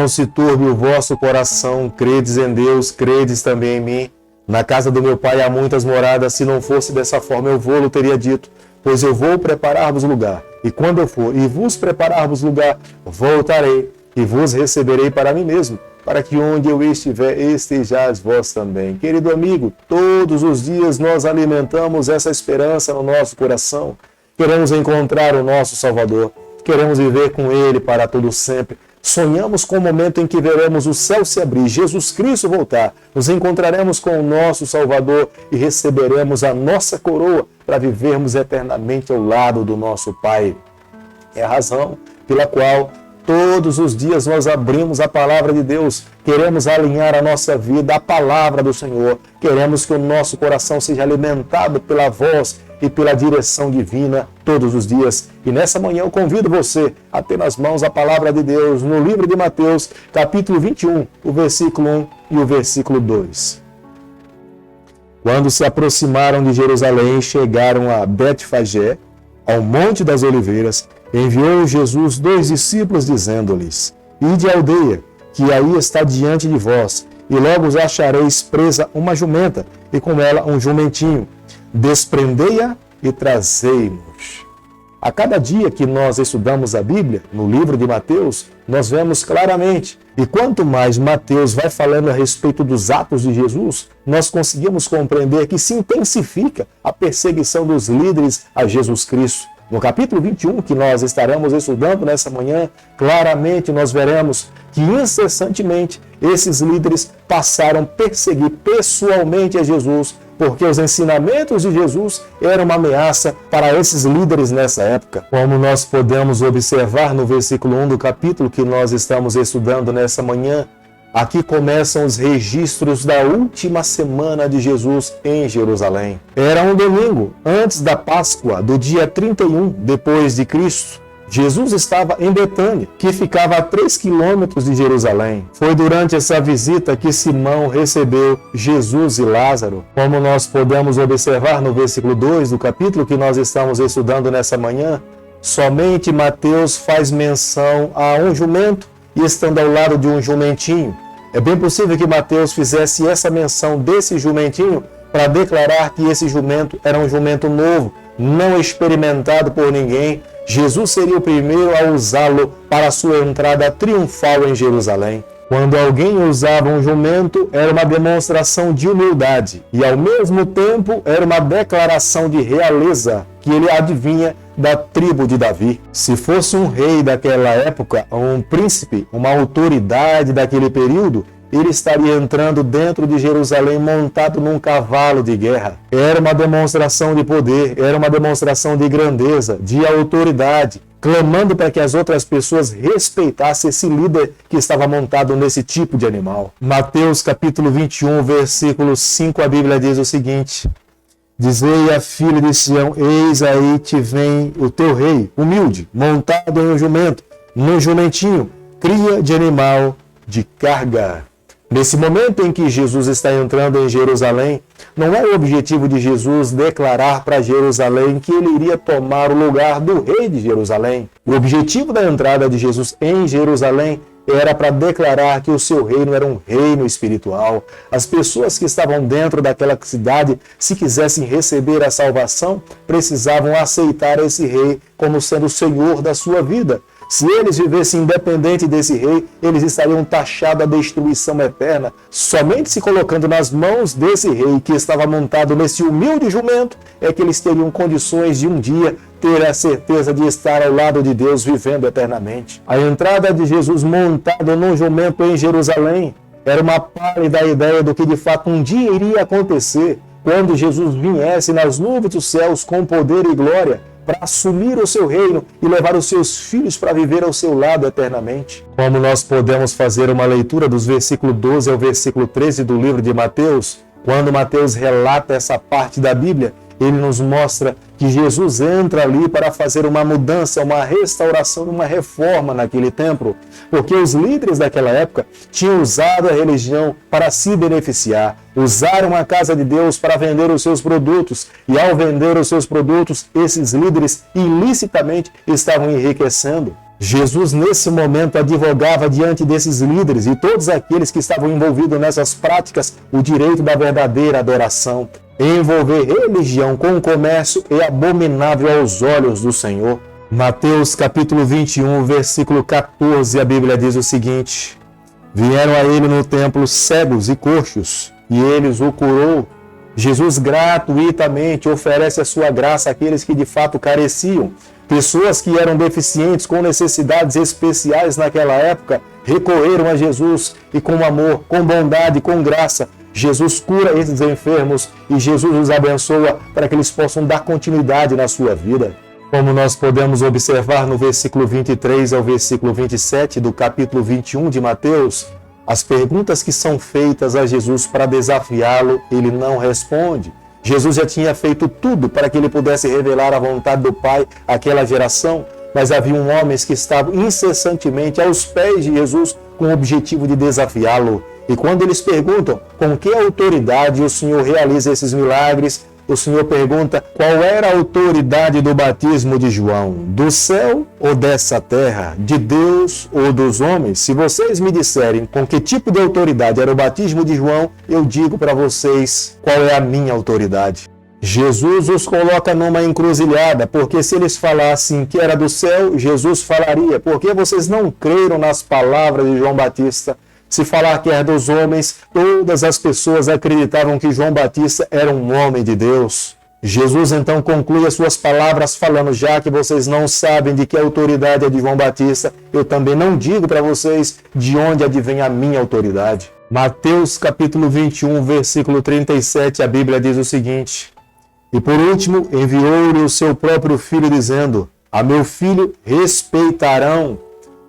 Não se turbe o vosso coração, credes em Deus, credes também em mim. Na casa do meu pai há muitas moradas, se não fosse dessa forma eu vou-lo teria dito, pois eu vou preparar-vos lugar. E quando eu for e vos preparar-vos lugar, voltarei e vos receberei para mim mesmo, para que onde eu estiver, estejais vós também. Querido amigo, todos os dias nós alimentamos essa esperança no nosso coração. Queremos encontrar o nosso Salvador, queremos viver com Ele para todo sempre. Sonhamos com o momento em que veremos o céu se abrir, Jesus Cristo voltar, nos encontraremos com o nosso Salvador e receberemos a nossa coroa para vivermos eternamente ao lado do nosso Pai. É a razão pela qual todos os dias nós abrimos a palavra de Deus, queremos alinhar a nossa vida à palavra do Senhor, queremos que o nosso coração seja alimentado pela voz e pela direção divina todos os dias. E nessa manhã eu convido você a ter nas mãos a palavra de Deus no livro de Mateus, capítulo 21, o versículo 1 e o versículo 2. Quando se aproximaram de Jerusalém e chegaram a Betfagé, ao Monte das Oliveiras, enviou Jesus 2 discípulos, dizendo-lhes: Ide à aldeia, que aí está diante de vós, e logo achareis presa uma jumenta, e com ela um jumentinho. Desprendei-a e trazei-nos. A cada dia que nós estudamos a Bíblia, no livro de Mateus, nós vemos claramente. E quanto mais Mateus vai falando a respeito dos atos de Jesus, nós conseguimos compreender que se intensifica a perseguição dos líderes a Jesus Cristo. No capítulo 21, que nós estaremos estudando nessa manhã, claramente nós veremos que incessantemente esses líderes passaram a perseguir pessoalmente a Jesus, porque os ensinamentos de Jesus eram uma ameaça para esses líderes nessa época. Como nós podemos observar no versículo 1 do capítulo que nós estamos estudando nessa manhã, aqui começam os registros da última semana de Jesus em Jerusalém. Era um domingo, antes da Páscoa, do dia 31 depois de Cristo. Jesus estava em Betânia, que ficava a 3 quilômetros de Jerusalém. Foi durante essa visita que Simão recebeu Jesus e Lázaro. Como nós podemos observar no versículo 2 do capítulo que nós estamos estudando nessa manhã, somente Mateus faz menção a um jumento e estando ao lado de um jumentinho. É bem possível que Mateus fizesse essa menção desse jumentinho para declarar que esse jumento era um jumento novo, não experimentado por ninguém. Jesus seria o primeiro a usá-lo para a sua entrada triunfal em Jerusalém. Quando alguém usava um jumento, era uma demonstração de humildade e, ao mesmo tempo, era uma declaração de realeza, que ele adivinha da tribo de Davi. Se fosse um rei daquela época, um príncipe, uma autoridade daquele período, ele estaria entrando dentro de Jerusalém montado num cavalo de guerra. Era uma demonstração de poder, era uma demonstração de grandeza, de autoridade, clamando para que as outras pessoas respeitassem esse líder que estava montado nesse tipo de animal. Mateus capítulo 21, versículo 5, a Bíblia diz o seguinte: Dizei à filha de Sião, eis aí te vem o teu rei, humilde, montado em um jumento, num jumentinho, cria de animal de carga. Nesse momento em que Jesus está entrando em Jerusalém, não é o objetivo de Jesus declarar para Jerusalém que ele iria tomar o lugar do rei de Jerusalém. O objetivo da entrada de Jesus em Jerusalém era para declarar que o seu reino era um reino espiritual. As pessoas que estavam dentro daquela cidade, se quisessem receber a salvação, precisavam aceitar esse rei como sendo o Senhor da sua vida. Se eles vivessem independente desse rei, eles estariam taxados à destruição eterna. Somente se colocando nas mãos desse rei que estava montado nesse humilde jumento, é que eles teriam condições de um dia ter a certeza de estar ao lado de Deus vivendo eternamente. A entrada de Jesus montado num jumento em Jerusalém era uma pálida ideia do que de fato um dia iria acontecer, quando Jesus viesse nas nuvens dos céus com poder e glória, para assumir o seu reino e levar os seus filhos para viver ao seu lado eternamente. Como nós podemos fazer uma leitura dos versículos 12 ao versículo 13 do livro de Mateus, quando Mateus relata essa parte da Bíblia, ele nos mostra que Jesus entra ali para fazer uma mudança, uma restauração, uma reforma naquele templo, porque os líderes daquela época tinham usado a religião para se beneficiar, usaram a casa de Deus para vender os seus produtos, e ao vender os seus produtos, esses líderes ilicitamente estavam enriquecendo. Jesus, nesse momento, advogava diante desses líderes e todos aqueles que estavam envolvidos nessas práticas o direito da verdadeira adoração. Envolver religião com comércio é abominável aos olhos do Senhor. Mateus capítulo 21, versículo 14, a Bíblia diz o seguinte: vieram a ele no templo cegos e coxos, e eles o curou. Jesus gratuitamente oferece a sua graça àqueles que de fato careciam. Pessoas que eram deficientes, com necessidades especiais naquela época, recorreram a Jesus e com amor, com bondade, com graça, Jesus cura esses enfermos e Jesus os abençoa para que eles possam dar continuidade na sua vida. Como nós podemos observar no versículo 23 ao versículo 27 do capítulo 21 de Mateus, as perguntas que são feitas a Jesus para desafiá-lo, ele não responde. Jesus já tinha feito tudo para que ele pudesse revelar a vontade do Pai àquela geração, mas havia homens que estavam incessantemente aos pés de Jesus com o objetivo de desafiá-lo. E quando eles perguntam com que autoridade o Senhor realiza esses milagres, o Senhor pergunta qual era a autoridade do batismo de João, do céu ou dessa terra, de Deus ou dos homens? Se vocês me disserem com que tipo de autoridade era o batismo de João, eu digo para vocês qual é a minha autoridade. Jesus os coloca numa encruzilhada, porque se eles falassem que era do céu, Jesus falaria: por que vocês não creram nas palavras de João Batista? Se falar que era dos homens, todas as pessoas acreditavam que João Batista era um homem de Deus. Jesus então conclui as suas palavras falando: já que vocês não sabem de que autoridade é de João Batista, eu também não digo para vocês de onde advém a minha autoridade. Mateus capítulo 21, versículo 37, a Bíblia diz o seguinte: e por último enviou-lhe o seu próprio filho, dizendo: a meu filho respeitarão.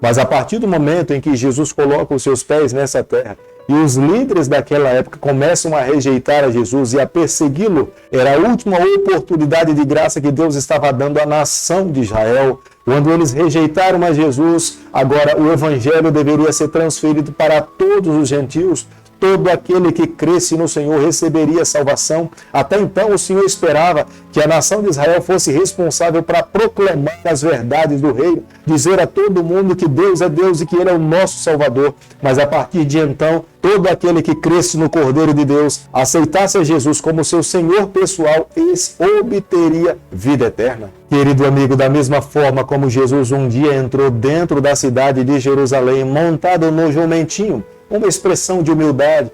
Mas a partir do momento em que Jesus coloca os seus pés nessa terra e os líderes daquela época começam a rejeitar a Jesus e a persegui-lo, era a última oportunidade de graça que Deus estava dando à nação de Israel. Quando eles rejeitaram a Jesus, agora o evangelho deveria ser transferido para todos os gentios. Todo aquele que cresce no Senhor receberia salvação. Até então o Senhor esperava que a nação de Israel fosse responsável para proclamar as verdades do reino, dizer a todo mundo que Deus é Deus e que Ele é o nosso Salvador. Mas a partir de então, todo aquele que cresce no Cordeiro de Deus, aceitasse a Jesus como seu Senhor pessoal, esse obteria vida eterna. Querido amigo, da mesma forma como Jesus um dia entrou dentro da cidade de Jerusalém, montado no jumentinho, uma expressão de humildade,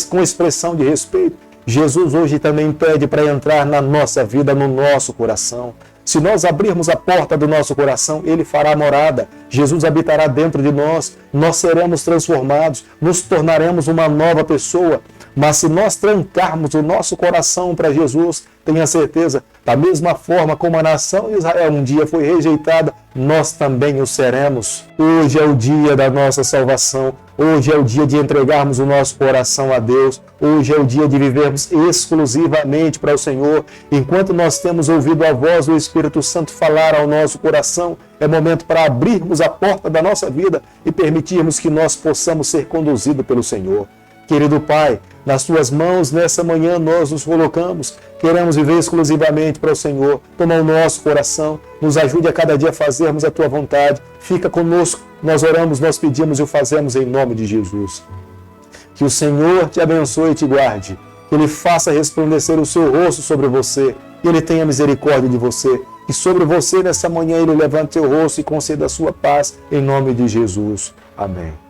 com expressão de respeito, Jesus hoje também pede para entrar na nossa vida, no nosso coração. Se nós abrirmos a porta do nosso coração, Ele fará morada. Jesus habitará dentro de nós, nós seremos transformados, nos tornaremos uma nova pessoa. Mas se nós trancarmos o nosso coração para Jesus, tenha certeza, da mesma forma como a nação de Israel um dia foi rejeitada, nós também o seremos. Hoje é o dia da nossa salvação. Hoje é o dia de entregarmos o nosso coração a Deus. Hoje é o dia de vivermos exclusivamente para o Senhor. Enquanto nós temos ouvido a voz do Espírito Santo falar ao nosso coração, é momento para abrirmos a porta da nossa vida e permitirmos que nós possamos ser conduzidos pelo Senhor. Querido Pai, nas Tuas mãos, nessa manhã, nós nos colocamos. Queremos viver exclusivamente para o Senhor. Toma o nosso coração, nos ajude a cada dia a fazermos a Tua vontade. Fica conosco, nós oramos, nós pedimos e o fazemos em nome de Jesus. Que o Senhor te abençoe e te guarde. Que Ele faça resplandecer o seu rosto sobre você. Que Ele tenha misericórdia de você. Que sobre você, nessa manhã, Ele levante seu rosto e conceda a sua paz, em nome de Jesus. Amém.